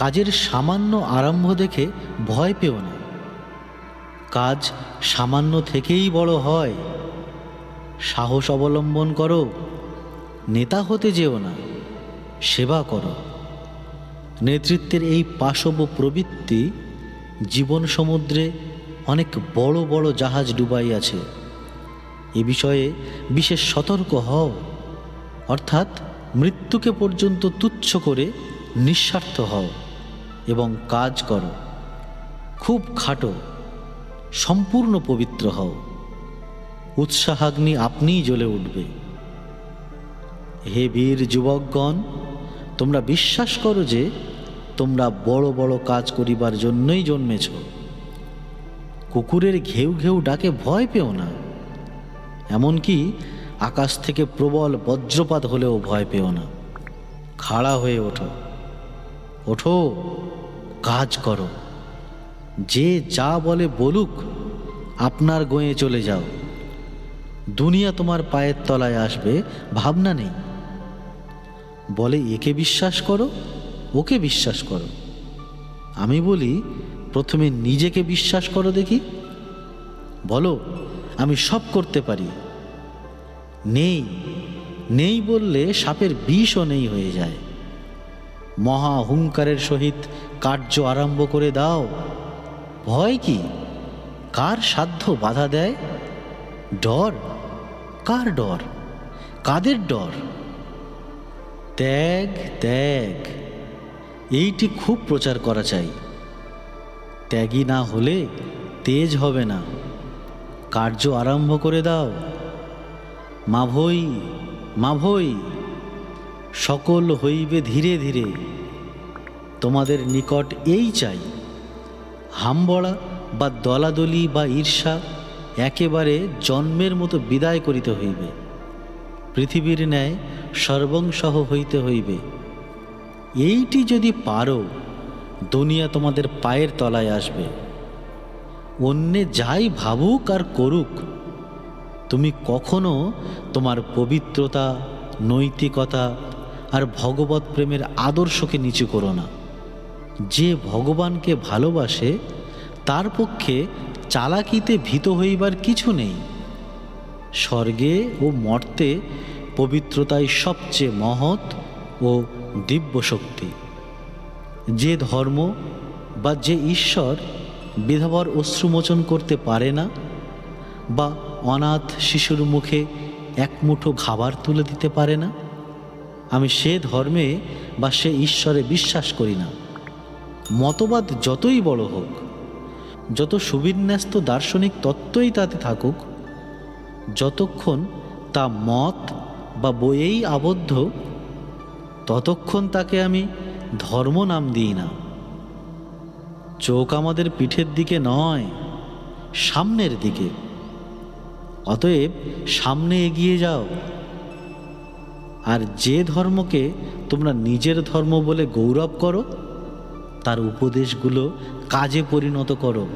কাজের সামান্য আরম্ভ দেখে ভয় পেও না। কাজ সামান্য থেকেই বড় হয়। সাহস অবলম্বন করো। নেতা হতে যেও না, সেবা করো। নেতৃত্বের এই পাশব প্রবৃত্তি জীবন সমুদ্রে অনেক বড় বড় জাহাজ ডুবাইয়াছে। এ বিষয়ে বিশেষ সতর্ক হও, অর্থাৎ মৃত্যুকে পর্যন্ত তুচ্ছ করে নিঃস্বার্থ হও এবং কাজ করো। খুব খাটো, সম্পূর্ণ পবিত্র হও। উৎসাহাগ্নি আপনিই জ্বলে উঠবে। হে বীর যুবকগণ, তোমরা বিশ্বাস করো যে তোমরা বড় বড় কাজ করিবার জন্যই জন্মেছ। কুকুরের ঘেউ ঘেউ ডাকে ভয় পেও না, এমনকি আকাশ থেকে প্রবল বজ্রপাত হলেও ভয় পেও না। খাড়া হয়ে ওঠো, ওঠো, কাজ করো। যে যা বলে বলুক, আপনার গোয়ে চলে যাও। দুনিয়া তোমার পায়ের তলায় আসবে, ভাবনা নেই। বলে একে বিশ্বাস করো, ওকে বিশ্বাস করো। আমি বলি প্রথমে নিজেকে বিশ্বাস করো দেখি। বলো আমি সব করতে পারি। নেই নেই বললে সাপের বিষও নেই হয়ে যায়। মহা হুঙ্কারের সহিত কার্য আরম্ভ করে দাও। ভয় কি? কার সাধ্য বাধা দেয়? ডর? কার ডর? কাদের ডর? ত্যাগ, ত্যাগ, এইটি খুব প্রচার করা চাই। ত্যাগী না হলে তেজ হবে না। কার্য আরম্ভ করে দাও। মাভৈ, মাভৈ, সকল হইবে ধীরে ধীরে। তোমাদের নিকট এই চাই, হামবড়া বা দলাদলি বা ঈর্ষা একেবারে জন্মের মতো বিদায় করিতে হইবে। পৃথিবীর ন্যায় সর্বংসহ হইতে হইবে। এইটি যদি পারো, দুনিয়া তোমাদের পায়ের তলায় আসবে। অন্যে যাই ভাবুক আর করুক, তুমি কখনো তোমার পবিত্রতা, নৈতিকতা আর ভগবৎ প্রেমের আদর্শকে নিচু করো না। যে ভগবানকে ভালোবাসে তার পক্ষে চালাকিতে ভীত হইবার কিছু নেই। স্বর্গে ও মর্তে পবিত্রতাই সবচেয়ে মহৎ ও দিব্য শক্তি। যে ধর্ম বা যে ঈশ্বর বিধবার অশ্রুমোচন করতে পারে না, বা অনাথ শিশুর মুখে এক মুঠো খাবার তুলে দিতে পারে না, আমি সে ধর্মে বা সে ঈশ্বরে বিশ্বাস করি না। মতবাদ যতই বড় হোক, যত সুবিন্যস্ত দার্শনিক তত্ত্বই তাতে থাকুক, যতক্ষণ তা মত বা বইয়েই আবদ্ধ, ততক্ষণ তাকে আমি ধর্ম নাম দিই না। চোখ আমাদের পিঠের দিকে নয়, সামনের দিকে। অতএব সামনে এগিয়ে যাও। আর যে ধর্মকে তোমরা নিজের ধর্ম বলে গৌরব করো, তার উপদেশগুলো কাজে পরিণত করো।